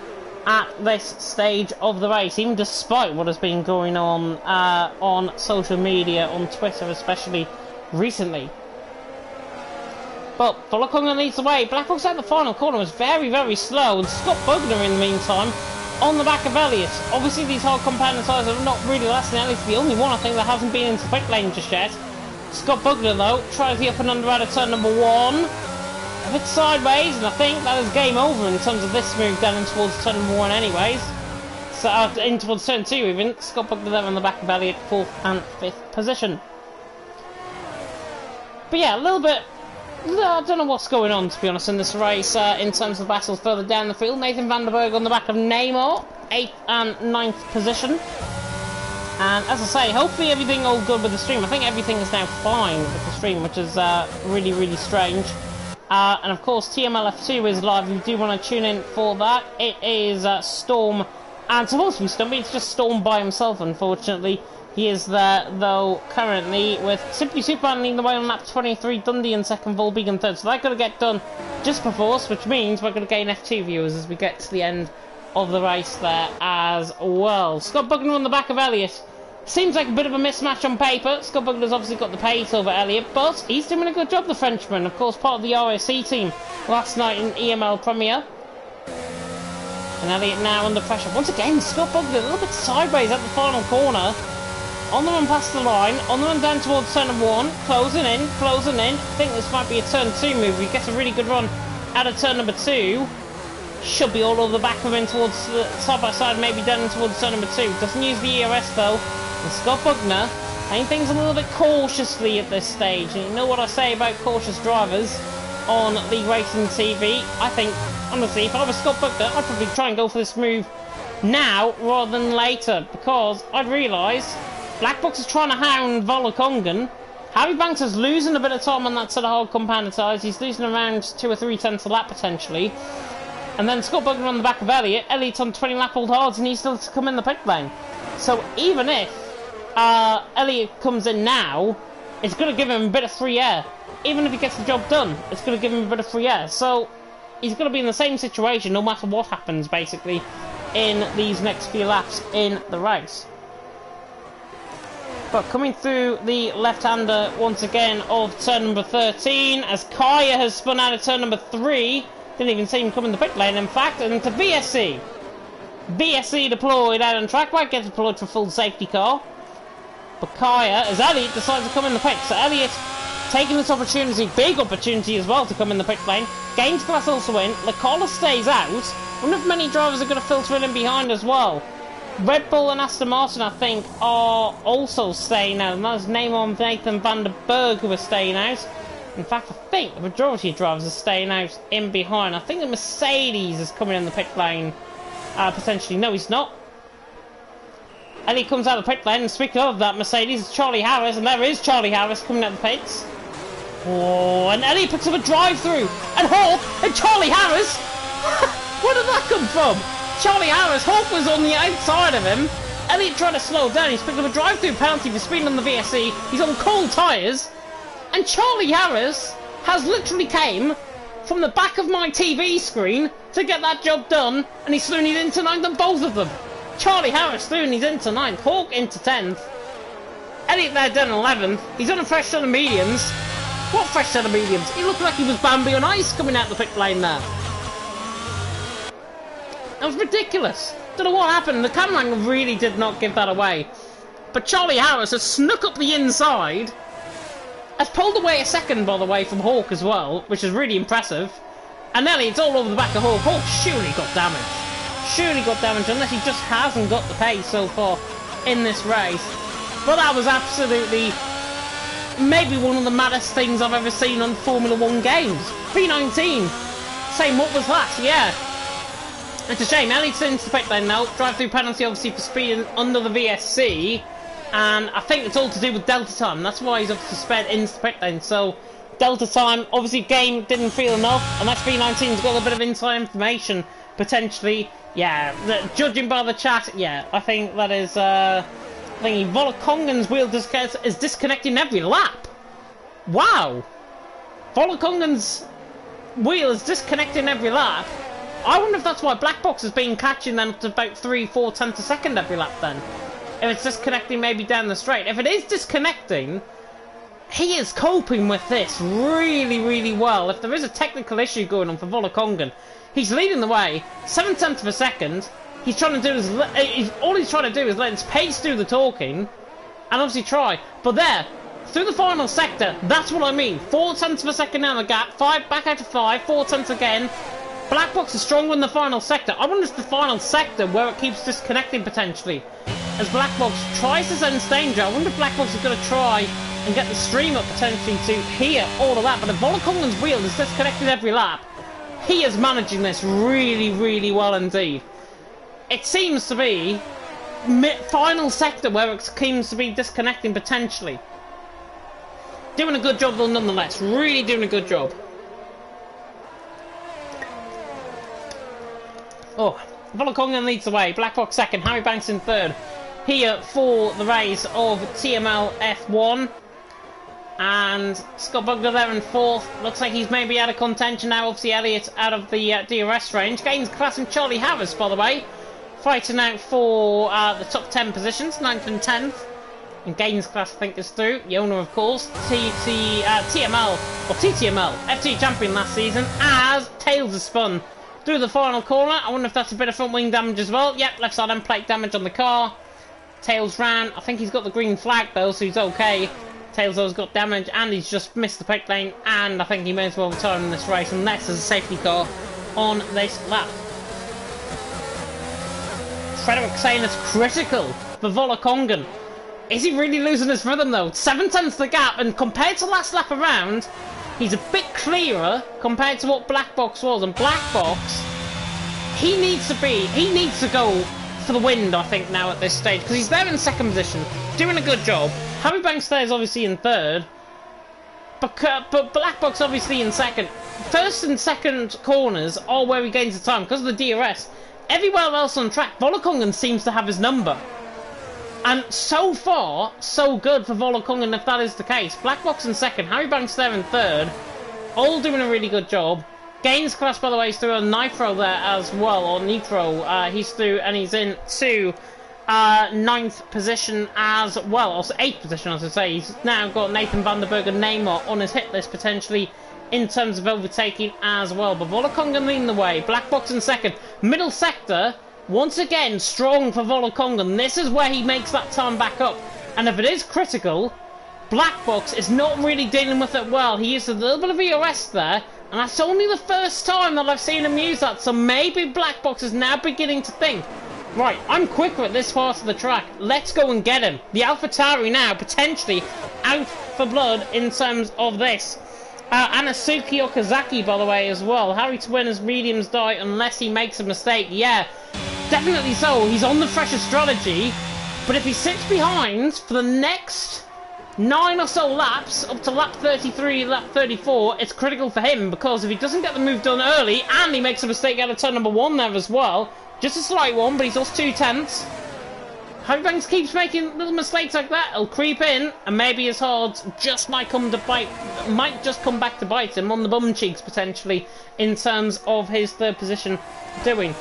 at this stage of the race, even despite what has been going on social media, on Twitter especially recently. But Volokonga leads the way. Black Box at the final corner was very, very slow, and Scott Bugner in the meantime on the back of Elliott. Obviously these hard compounded tyres are not really lasting. Elliott's the only one I think that hasn't been into pit lane just yet. Scott Bugner though tries the up and under out of turn number 1. A bit sideways, and I think that is game over in terms of this move down in towards turn number 1 anyways. So in towards turn 2 even. Scott Bugner there on the back of Elliott, 4th and 5th position. But yeah, a little bit, I don't know what's going on, to be honest, in this race in terms of battles further down the field. Nathan Vanderberg on the back of Neymar, 8th and 9th position. And as I say, hopefully everything all good with the stream. I think everything is now fine with the stream, which is really, really strange. And of course, TML F2 is live. If you do want to tune in for that, it is Storm. And supposed to be Storm, but it's just Storm by himself, unfortunately. He is there, though, currently, with Simply Superman leading the way on lap 23, Dundee in 2nd, Volbeek in 3rd. So they're going to get done just before us, which means we're going to gain F2 viewers as we get to the end of the race there as well. Scott Bugner on the back of Elliott. Seems like a bit of a mismatch on paper. Scott Bugler's obviously got the pace over Elliott, but he's doing a good job, the Frenchman. Of course, part of the RSC team last night in EML Premier. And Elliott now under pressure. Once again, Scott Bugler a little bit sideways at the final corner. On the run past the line, on the run down towards turn number 1, closing in, closing in. I think this might be a turn 2 move. He gets a really good run out of turn number 2. Should be all over the back of him towards side by side, maybe down towards turn number 2. Doesn't use the ERS though. And Scott Bugner playing things a little bit cautiously at this stage. And you know what I say about cautious drivers on League Racing TV. I think, honestly, if I was Scott Bugner, I'd probably try and go for this move now rather than later. Because I'd realise Black Box is trying to hound Volokongan. Harry Banks is losing a bit of time on that sort of hard compound tyres. He's losing around 2 or 3 tenths a lap potentially. And then Scott Bugner on the back of Elliott. Elliott's on 20 lap old hards and he's still to come in the pit lane. So even if Elliott comes in now, it's going to give him a bit of free air. Even if he gets the job done, it's going to give him a bit of free air. So he's going to be in the same situation no matter what happens, basically, in these next few laps in the race. But coming through the left-hander once again of turn number 13, as Kaya has spun out of turn number 3. Didn't even see him come in the pit lane, in fact, and to VSC. VSC deployed out on track, might get deployed for full safety car. But Kaya, as Elliott decides to come in the pit, so Elliott taking this opportunity, big opportunity as well to come in the pit lane. Gains class also in, Lacola stays out. I wonder if many drivers are going to filter in behind as well. Red Bull and Aston Martin, I think, are also staying out, and that's Neymar, Nathan van der Berg who are staying out. In fact, I think the majority of drivers are staying out in behind. I think the Mercedes is coming in the pit lane, potentially. No, he's not. Elliott comes out of the pit lane, and speaking of that Mercedes, it's Charlie Harris, and there is Charlie Harris coming out of the pits. Oh, and Elliott picks up a drive-through, and Hawk, and Charlie Harris! Where did that come from? Charlie Harris, Hawk was on the outside of him. Elliott tried to slow down, he's picked up a drive-through penalty for speeding on the VSC, he's on cold tyres. And Charlie Harris has literally came from the back of my TV screen to get that job done, and he's through his into 9th on both of them. Charlie Harris through his into 9th, Hawk into 10th. Elliott there down 11th. He's on a fresh set of mediums. What fresh set of mediums? He looked like he was Bambi on ice coming out the pit lane there. That was ridiculous. Don't know what happened. The camera angle really did not give that away. But Charlie Harris has snuck up the inside. Has pulled away a second, by the way, from Hawk as well, which is really impressive. And Elliott's all over the back of Hawk. Hawk surely got damage. Surely got damage, unless he just hasn't got the pace so far in this race. But that was absolutely maybe one of the maddest things I've ever seen on Formula 1 games. P19. Saying what was that? Yeah. It's a shame. Elliott's into the pit lane now. Drive-through penalty, obviously, for speeding under the VSC. And I think it's all to do with Delta time. That's why he's obviously sped into the pit lane. So, Delta time, obviously, game didn't feel enough. And that's B19's got a bit of inside information, potentially. Yeah, judging by the chat, yeah, I think that is, I think Volokongan's wheel is disconnecting every lap. Wow. Volokongan's wheel is disconnecting every lap. I wonder if that's why Black Box has been catching them to about 3-4 tenths a second every lap then. If it's disconnecting maybe down the straight. If it is disconnecting, he is coping with this really, really well. If there is a technical issue going on for Volokongan, he's leading the way, 7 tenths of a second. He's trying to do is, all he's trying to do is let his pace do the talking, and obviously try. But there, through the final sector, that's what I mean. 4 tenths of a second down the gap, 5 back out to 5, 4 tenths again. Black Box is stronger in the final sector. I wonder if the final sector where it keeps disconnecting potentially. As Black Box tries to sense danger, I wonder if Black Box is going to try and get the stream up potentially to hear all of that. But if Volokongan's wheel is disconnected every lap, he is managing this really, really well indeed. It seems to be final sector where it seems to be disconnecting potentially. Doing a good job though nonetheless. Really doing a good job. Oh, Volokongan leads the way. Black Box second. Harry Banks in third. Here for the race of TML F1. And Scott Bugler there in fourth. Looks like he's maybe out of contention now. Obviously Elliott out of the DRS range. Gains class in Charlie Harris, by the way. Fighting out for the top 10 positions, 9th and 10th. And gains class, I think, is through. Yona, of course. TML, or TTML, FT champion last season, as Tails is spun through the final corner. I wonder if that's a bit of front wing damage as well. Yep, left side end plate damage on the car. Tails ran. I think he's got the green flag, though, so he's okay. Tails has got damage, and he's just missed the pit lane, and I think he may as well retire in this race, unless there's a safety car on this lap. Frederick saying it's critical for Volokongan. Is he really losing his rhythm though? 7/10 the gap, and compared to last lap around, he's a bit clearer compared to what Black Box was. And Black Box, he needs to go for the wind, I think, now at this stage, because he's there in second position, doing a good job. Harry Banks there is obviously in third, but Black Box obviously in second. First and second corners are where he gains the time because of the DRS. Everywhere else on track, Volokongan seems to have his number. And so far, so good for Volokongan if that is the case. Black Box in second, Harry Banks there in third. All doing a really good job. Gains class, by the way, is through on Nitro there as well, or Nitro. He's through and he's in to 9th position as well, also 8th position, as I say. He's now got Nathan van der Berg and Neymar on his hit list potentially in terms of overtaking as well. But Volokongan leading the way. Black Box in second. Middle sector, once again, strong for Volokongan. This is where he makes that time back up. And if it is critical, Black Box is not really dealing with it well. He used a little bit of EOS there, and that's only the first time that I've seen him use that. So maybe Black Box is now beginning to think, right, I'm quicker at this part of the track. Let's go and get him. The AlphaTauri now potentially out for blood in terms of this. Anasuki Okazaki, by the way, as well. Harry to win as mediums die unless he makes a mistake. Yeah, definitely so. He's on the fresher strategy, but if he sits behind for the next 9 or so laps, up to lap 33, lap 34, it's critical for him, because if he doesn't get the move done early, and he makes a mistake out of turn number 1 there as well, just a slight one, but he's lost 2/10. Harry Banks keeps making little mistakes like that. He'll creep in, and maybe his hard just might come back to bite him on the bum cheeks potentially in terms of his third position doing.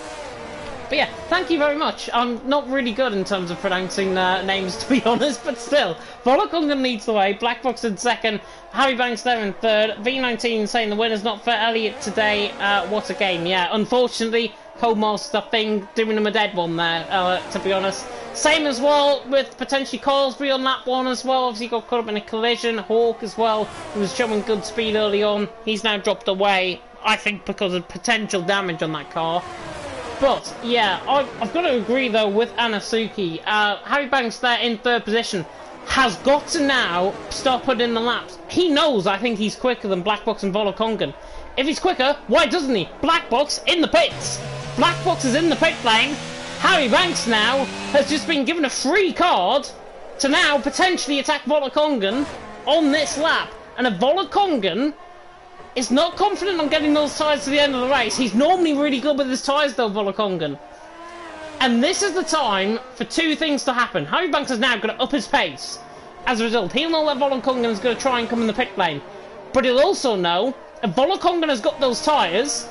But yeah, thank you very much. I'm not really good in terms of pronouncing names, to be honest, but still. Volokongan leads the way. Black Box in second. Harry Banks there in third. V19 saying the winner's not for Elliott today. What a game. Yeah, unfortunately, Codemaster thing doing him a dead one there, to be honest. Same as well with potentially Carlsbury on that one as well. Obviously got caught up in a collision. Hawk as well, who was showing good speed early on. He's now dropped away, I think, because of potential damage on that car. But yeah, I've got to agree though with Anasuki. Harry Banks there in third position has got to now start putting in the laps. He knows, I think, he's quicker than Black Box and Volokongan. If he's quicker, why doesn't he? Black Box in the pits. Black Box is in the pit lane. Harry Banks now has just been given a free card to now potentially attack Volokongan on this lap. And if Volokongan is not confident on getting those tyres to the end of the race, he's normally really good with his tyres though, Volokongan. And this is the time for two things to happen. Harry Banks is now going to up his pace. As a result, he'll know that Volokongan is going to try and come in the pit lane. But he'll also know if Volokongan has got those tyres,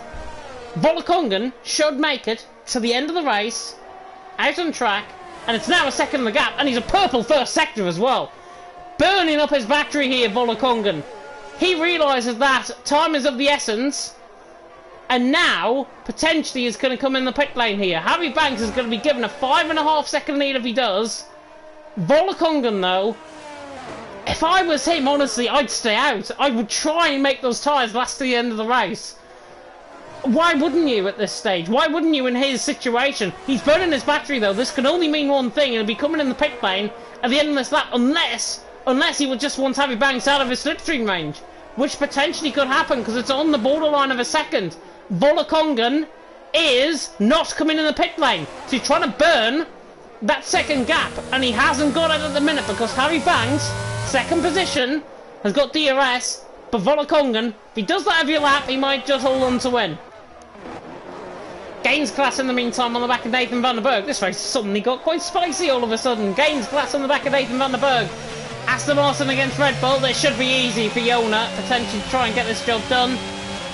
Volokongan should make it to the end of the race, out on track, and it's now a second in the gap, and he's a purple first sector as well. Burning up his battery here, Volokongan. He realises that time is of the essence, and now, potentially, is going to come in the pit lane here. Harry Banks is going to be given a 5.5 second lead if he does. Volokongan, though, if I was him, honestly, I'd stay out. I would try and make those tyres last to the end of the race. Why wouldn't you at this stage? Why wouldn't you in his situation? He's burning his battery though. This can only mean one thing. He'll be coming in the pit lane at the end of this lap, unless he would just want Harry Banks out of his slipstream range, which potentially could happen because it's on the borderline of a second. Volokongan is not coming in the pit lane, so he's trying to burn that second gap, and he hasn't got it at the minute because Harry Banks, second position, has got DRS, but Volokongan, if he does that every lap, he might just hold on to win. Gains class in the meantime on the back of Nathan van der Berg. This race suddenly got quite spicy all of a sudden. Gains class on the back of Nathan van der Berg. Aston Martin against Red Bull. This should be easy for Yona, potentially to try and get this job done.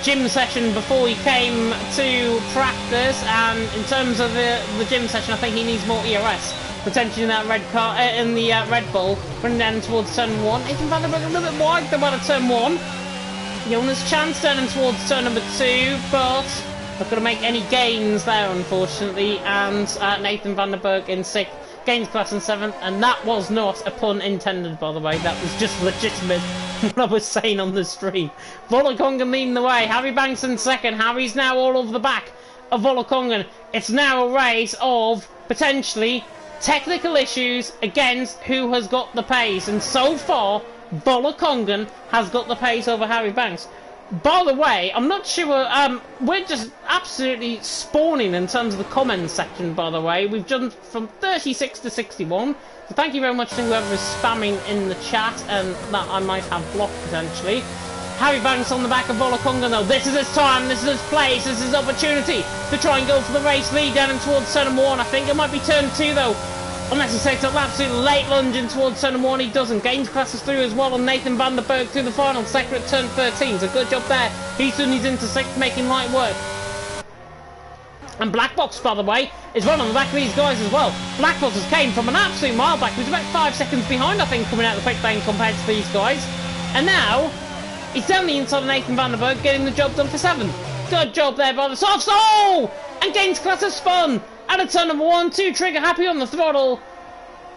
Gym session before he came to practice, and in terms of the gym session, I think he needs more ERS. potentially in that red car, in the Red Bull, running down towards turn 1. Nathan van der Berg a little bit wide though out of turn 1. Jonas Chance turning towards turn number 2, but not going to make any gains there, unfortunately. And Nathan van der Berg in 6th, gains class in 7th, and that was not a pun intended, by the way. That was just legitimate. What I was saying on the stream. Volokongen leading the way. Harry Banks in 2nd. Harry's now all over the back of Volokongen. It's now a race of potentially technical issues against who has got the pace, and so far Volokongen has got the pace over Harry Banks. By the way, I'm not sure, we're just absolutely spawning in terms of the comments section, by the way. We've jumped from 36 to 61, so thank you very much to whoever is spamming in the chat, and that I might have blocked potentially. Harry Banks on the back of Volokongen though. This is his time, this is his place, this is his opportunity to try and go for the race lead down in towards turn 1. I think it might be turn 2 though. Unless he takes an absolute late lunge in towards turn 1, he doesn't. Gains classes through as well on Nathan van der Berg through the final sector at turn 13. So good job there. He's into 6th, making light work. And Blackbox, by the way, is right on the back of these guys as well. Blackbox has came from an absolute mile back. He was about 5 seconds behind, I think, coming out of the quick lane compared to these guys. And now, he's down the inside of Nathan van der Berg, getting the job done for 7th. Good job there by the softs. Oh! And gains class has spun. Out of turn number 1, 2 trigger happy on the throttle.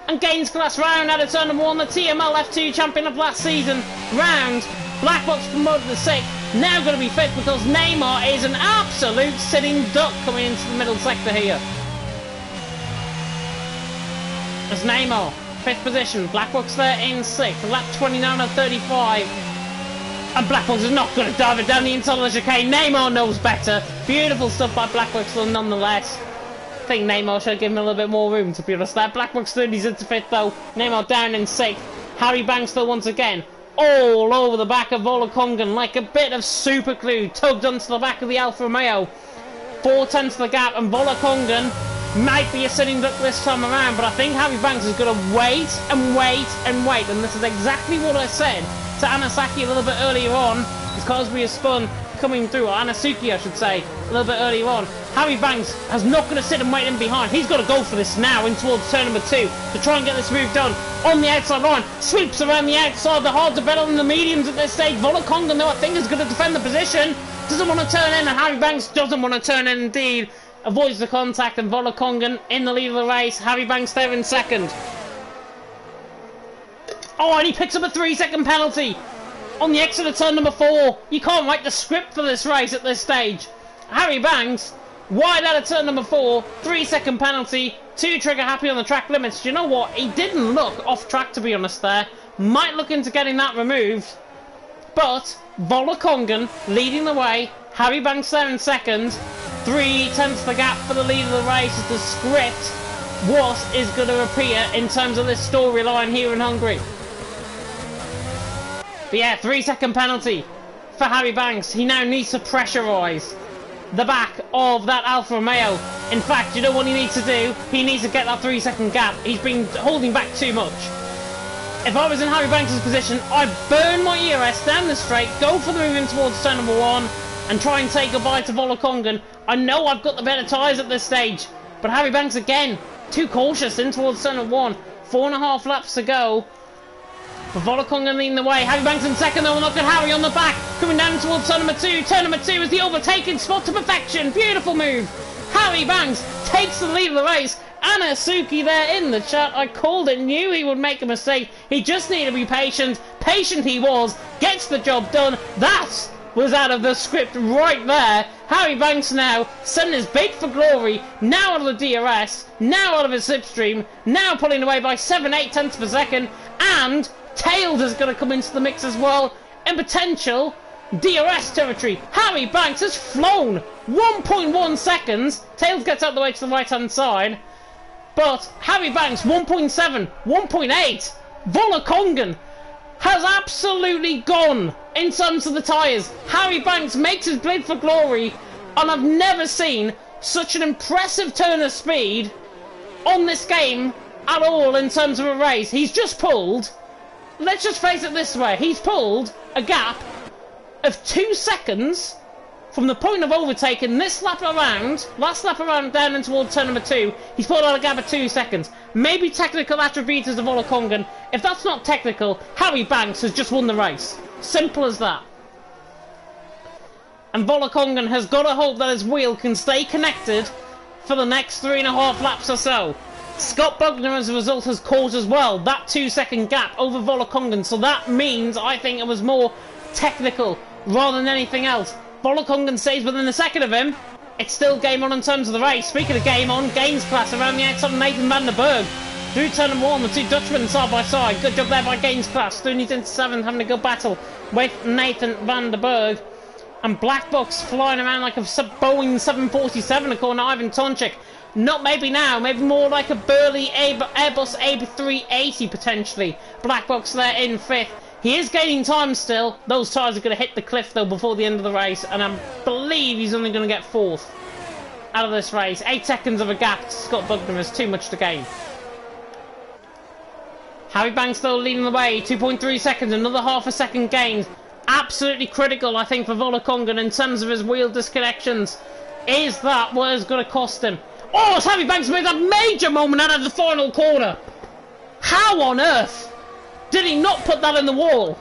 And gains class round out of turn number 1, the TML F2 champion of last season. Round, Blackbox promoted to 6th. Now going to be 5th because Neymar is an absolute sitting duck coming into the middle sector here. There's Neymar, 5th position. Blackbox there in 6th. Lap 29 of 35. And Blackbox is not going to dive it down the inside of the chicane. Neymar knows better. Beautiful stuff by Blackbox nonetheless. I think Neymar should give him a little bit more room, to be honest. That Blackbox 30's into 5th though. Neymar down in 6th. Harry Banks though once again all over the back of Volokongen like a bit of super glue, tugged onto the back of the Alfa Romeo. 4 tenths of the gap, and Volokongen might be a sitting duck this time around, but I think Harry Banks is going to wait and wait and wait, and this is exactly what I said to Anasaki a little bit earlier on, because we have spun coming through, or Anasuki I should say, a little bit earlier on. Harry Banks is not going to sit and wait in behind. He's got to go for this now in towards turn number 2 to try and get this move done on the outside line. Sweeps around the outside. They're hard to bet on the mediums at this stage. Volokongen though I think is going to defend the position. Doesn't want to turn in, and Harry Banks doesn't want to turn in indeed. Avoids the contact, and Volokongen in the lead of the race. Harry Banks there in 2nd. Oh, and he picks up a 3-second penalty on the exit of turn number 4. You can't write the script for this race at this stage. Harry Banks wide out of turn number 4, 3-second penalty, 2 trigger happy on the track limits. Do you know what? He didn't look off track, to be honest there. Might look into getting that removed. But Volokongen leading the way. Harry Banks there in 2nd. 3 tenths the gap for the lead of the race as the script what is going to appear in terms of this storyline here in Hungary. But yeah, 3-second penalty for Harry Banks. He now needs to pressurise the back of that Alfa Romeo. In fact, you know what he needs to do? He needs to get that 3-second gap. He's been holding back too much. If I was in Harry Banks' position, I'd burn my ERS down the straight, go for the move in towards turn number 1, and try and say goodbye to Volokongen. I know I've got the better tyres at this stage, but Harry Banks again, too cautious in towards turn number 1. 4.5 laps to go. But Volokongen leading the way. Harry Banks in 2nd though, and look at Harry on the back, coming down towards turn number 2. Turn number 2 is the overtaking spot to perfection. Beautiful move. Harry Banks takes the lead of the race. Anasuki there in the chat. I called it, knew he would make a mistake. He just needed to be patient. Patient he was. Gets the job done. That was out of the script right there. Harry Banks now sending his bait for glory. Now out of the DRS. Now out of his slipstream. Now pulling away by 7-8 tenths per second. And Tails is going to come into the mix as well in potential DRS territory. Harry Banks has flown 1.1 seconds. Tails gets out the way to the right hand side. But Harry Banks 1.7, 1.8. Volokongen has absolutely gone in terms of the tyres. Harry Banks makes his bid for glory, and I've never seen such an impressive turn of speed on this game at all in terms of a race. He's just pulled, let's just face it this way, he's pulled a gap of 2 seconds from the point of overtaking this lap around, last lap around down in towards turn number 2, he's pulled out a gap of 2 seconds. maybe technical attributes of Volokongan. If that's not technical, Harry Banks has just won the race. Simple as that. And Volokongan has got to hope that his wheel can stay connected for the next 3.5 laps or so. Scott Bugner, as a result, has caused as well that 2-second gap over Volokongan, so that means I think it was more technical rather than anything else. Volokongan stays within a second of him. It's still game on in terms of the race. Speaking of game on, Gaines class around the outside of Nathan van der Berg. Through turn number 1, the two Dutchmen side by side. Good job there by Gaines class. Through into 7th, having a good battle with Nathan van der Berg. And Black Box flying around like a Boeing 747 according to Ivan Tonchik. Not maybe now, maybe more like a burly Airbus A380 potentially. Black Box there in 5th. He is gaining time still. Those tyres are going to hit the cliff though before the end of the race. And I believe he's only going to get 4th out of this race. 8 seconds of a gap to Scott Bugner is too much to gain. Harry Banks though leading the way. 2.3 seconds, another half a second gain. Absolutely critical, I think, for Volokongan in terms of his wheel disconnections. Is that what is going to cost him? Oh, has Harry Banks made that major moment out of the final corner? How on earth did he not put that in the wall?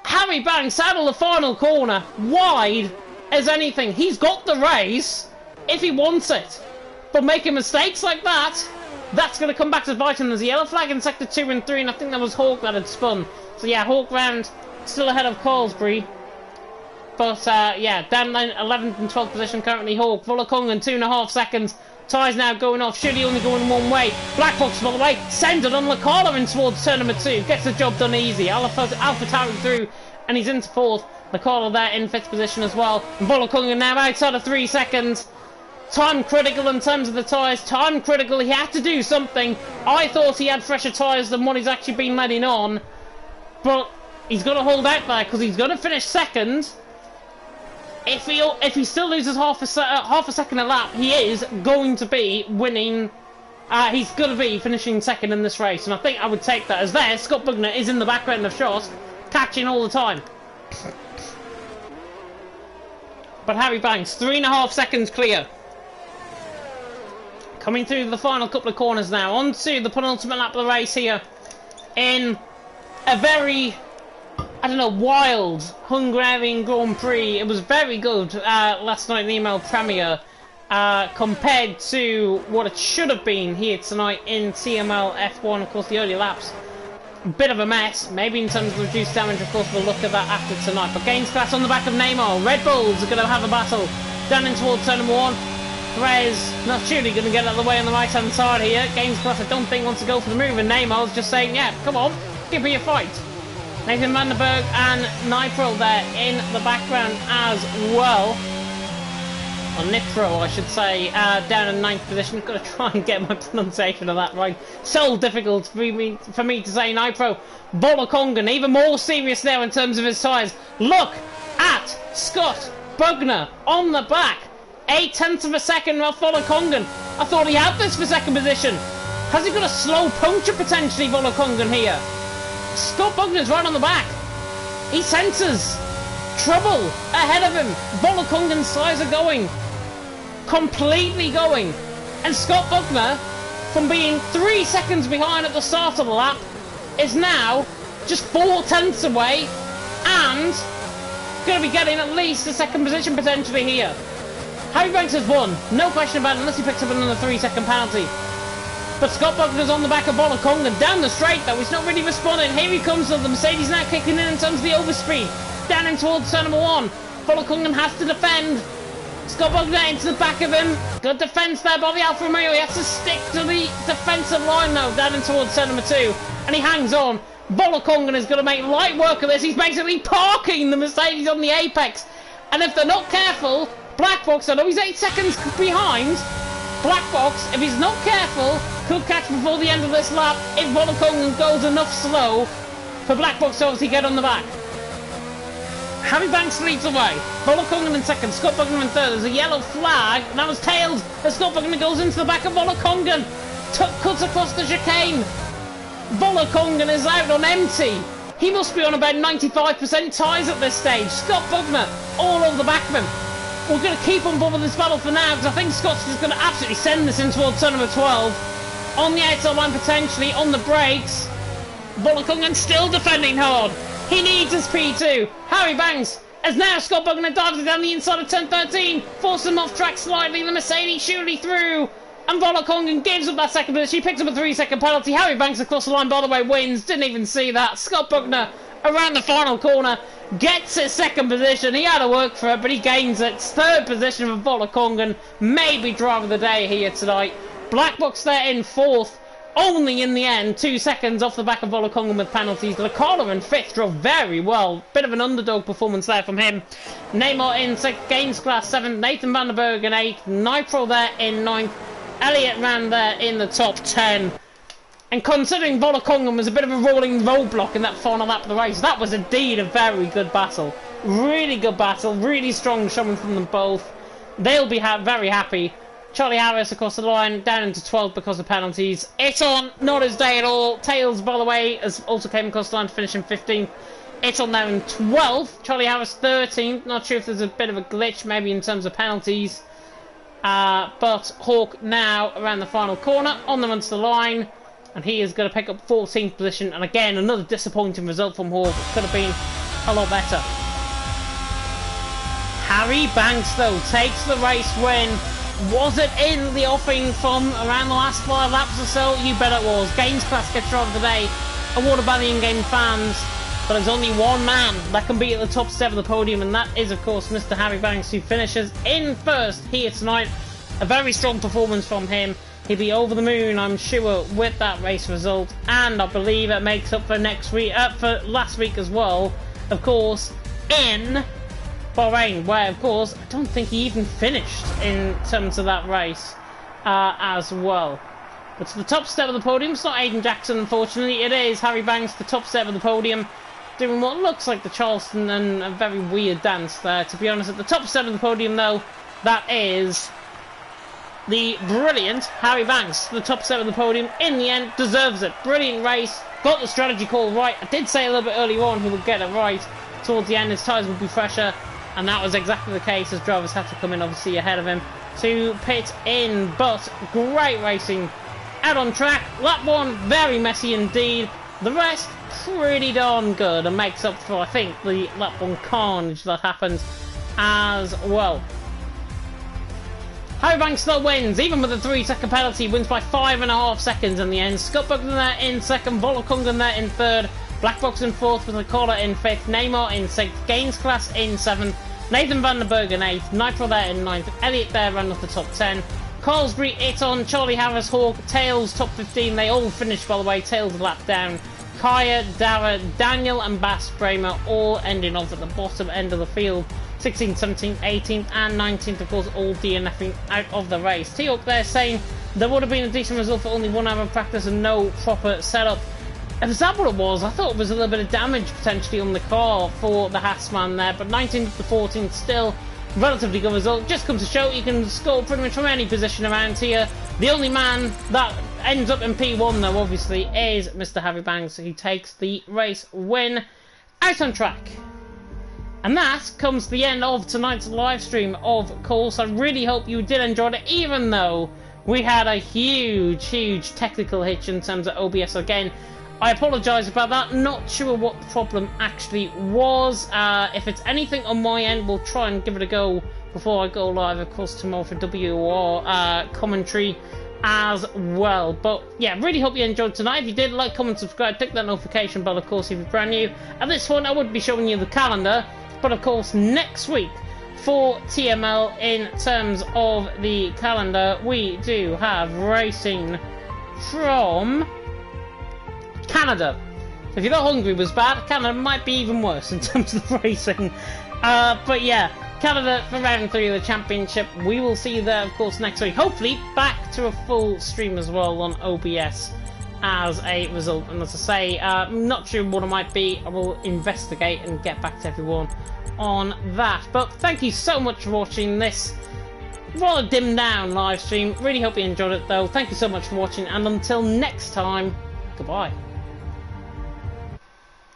Harry Banks out of the final corner, wide as anything. He's got the race if he wants it. But making mistakes like that, that's going to come back to bite him. There's a yellow flag in sector 2 and 3, and I think that was Hawk that had spun. So yeah, Hawk round still ahead of Colesbury. But yeah, down 11th and 12th position currently Hawk. Volokongan 2.5 seconds. Tyres now going off. Should he only go in one way? Black Box, by the way, centred on Lecala in towards turn number 2. Gets the job done easy. Alpha Tauri through, and he's into 4th. Lecala there in 5th position as well. And Volokongan now outside of 3 seconds. Time critical in terms of the tyres. Time critical. He had to do something. I thought he had fresher tyres than what he's actually been letting on. But he's got to hold out there because he's going to finish 2nd. If he still loses half a second a lap, he is going to be winning. He's going to be finishing 2nd in this race, and I think I would take that as there. Scott Bugner is in the background of shot, catching all the time. But Harry Banks, 3.5 seconds clear. Coming through the final couple of corners now. On to the penultimate lap of the race here. In a very, I don't know, wild Hungarian Grand Prix. It was very good last night in the email premiere compared to what it should have been here tonight in TML F1. Of course, the early laps, a bit of a mess. Maybe in terms of reduced damage, of course, we'll look at that after tonight. But Gaines class on the back of Neymar. Red Bulls are going to have a battle down in towards turn number 1. Perez not surely going to get out of the way on the right-hand side here. Gaines class, I don't think, wants to go for the move, and Neymar's just saying, yeah, come on, give me a fight. Nathan van der Berg and Nitro there in the background as well. Or Nitro, I should say, down in 9th position. I've got to try and get my pronunciation of that right. So difficult for me to say Nitro. Volokongan, even more serious now in terms of his tyres. Look at Scott Bugner on the back. 0.8 of a second off Volokongan. I thought he had this for 2nd position. Has he got a slow puncture potentially, Volokongan here? Scott Bugner's right on the back. He senses trouble ahead of him. Volokongan's tyres are going. Completely going. And Scott Bugner, from being 3 seconds behind at the start of the lap, is now just 0.4 away and going to be getting at least a 2nd position potentially here. Harry Banks has won, no question about it, unless he picks up another 3-second penalty. But Scott Bugner's on the back of Volokongan, down the straight though, he's not really responding. Here he comes, though. The Mercedes now kicking in terms of the overspeed. Down in towards turn number 1. Volokongan has to defend. Scott Bugner into the back of him. Good defence there by the Alfa Romeo. He has to stick to the defensive line though, down in towards turn number 2. And he hangs on. Volokongan is going to make light work of this. He's basically parking the Mercedes on the apex. And if they're not careful, Black Box, I know he's 8 seconds behind. Black Box, if he's not careful, could catch before the end of this lap if Volokongan goes enough slow for Black Box to obviously get on the back. Harry Banks leads away. Volokongan in 2nd, Scott Bugner in 3rd. There's a yellow flag, and that was tailed as Scott Bugner goes into the back of Volokongan. Cuts across the chicane. Volokongan is out on empty. He must be on about 95% tyres at this stage. Scott Bugner all over the back of him. we're going to keep on board with this battle for now, because I think Scott's is going to absolutely send this in towards turn number 12. On the outside line, potentially, on the brakes. Volakongan still defending hard. He needs his P2. Harry Banks, as now Scott Bugner dives down the inside of turn 13. Forces him off track slightly. The Mercedes surely through. And Volakongan gives up that second position. He picks up a 3-second penalty. Harry Banks across the line, by the way, wins. Didn't even see that. Scott Bugner around the final corner. Gets his second position. He had to work for it, but he gains it. Third position for Volakongan. Maybe driver of the day here tonight. Black Box there in fourth. Only in the end, 2 seconds off the back of Volakongan with penalties. Lecala in fifth drove very well. Bit of an underdog performance there from him. Neymar in sixth. Gaines Class seventh. Nathan Vandenberg in eighth. Nitro there in ninth. Elliott ran there in the top 10. And considering Volakongan was a bit of a rolling roadblock in that final lap of the race, that was indeed a very good battle. Really good battle. Really strong showing from them both. They'll be very happy. Charlie Harris across the line, down into 12th because of penalties. Iton, not his day at all. Tails, by the way, has also came across the line to finish in 15th. Iton now in 12th. Charlie Harris 13th. Not sure if there's a bit of a glitch maybe in terms of penalties. But Hawk now around the final corner, on the run to the line. And he is going to pick up 14th position. And again, another disappointing result from Hawk. It could have been a lot better. Harry Banks, though, takes the race win. Was it in the offing from around the last 5 laps or so? You bet it was. Games Class gets driver of the day, awarded by the in-game fans. But there's only one man that can be at the top step of the podium, and that is, of course, Mr. Harry Banks, who finishes in first here tonight. A very strong performance from him. He'll be over the moon, I'm sure, with that race result. And I believe it makes up for next week, for last week as well. Of course, in Bahrain, where, of course, I don't think he even finished in terms of that race as well. But to the top step of the podium, it's not Aiden Jackson, unfortunately. It is Harry Banks, the top step of the podium, doing what looks like the Charleston and a very weird dance there, to be honest. At the top step of the podium, though, that is the brilliant Harry Banks. The top step of the podium, in the end, deserves it. Brilliant race, got the strategy call right. I did say a little bit earlier on he would get it right. Towards the end, his tyres would be fresher. And that was exactly the case, as drivers had to come in, obviously, ahead of him to pit in. But great racing out on track. Lap 1, very messy indeed. The rest, pretty darn good, and makes up for, I think, the lap 1 carnage that happened as well. Harry Banks still wins, even with a 3-second penalty, wins by 5.5 seconds in the end. Scott Bugner there in second, Volakongan there in third. Black Box in fourth with Lecala in fifth, Neymar in sixth, Gaines Class in seventh, Nathan Vandenberg in eighth, Nitro there in ninth, Elliott there ran off the top 10, Carlsbury, Iton, Charlie Harris, Hawk, Tails top 15, they all finished by the way, Tails a lap down, Kaya, Dara, Daniel and Bass Bramer all ending off at the bottom end of the field, 16th, 17th, 18th and 19th, of course, all DNFing out of the race. T-Hawk there saying there would have been a decent result for only 1 hour of practice and no proper setup. Is that what it was? I thought it was a little bit of damage potentially on the car for the Hatsman there, but 19th to 14th still relatively good result. Just comes to show you can score pretty much from any position around here. The only man that ends up in P1 though obviously is Mr. Harry Banks, who takes the race win out on track. And that comes to the end of tonight's live stream, of course. I really hope you did enjoy it, even though we had a huge technical hitch in terms of OBS again. I apologise about that, not sure what the problem actually was. If it's anything on my end, we'll try and give it a go before I go live, of course, tomorrow for WOR commentary as well. But yeah, really hope you enjoyed tonight. If you did, like, comment, subscribe, click that notification bell, of course, if you're brand new. At this point, I would be showing you the calendar, but of course, next week for TML, in terms of the calendar, we do have racing from Canada. So if you thought Hungary was bad, Canada might be even worse in terms of the racing. But yeah, Canada for round 3 of the championship. We will see you there, of course, next week. Hopefully back to a full stream as well on OBS as a result. And as I say, I'm not sure what it might be. I will investigate and get back to everyone on that. But thank you so much for watching this rather dimmed down live stream. Really hope you enjoyed it though. Thank you so much for watching, and until next time, goodbye.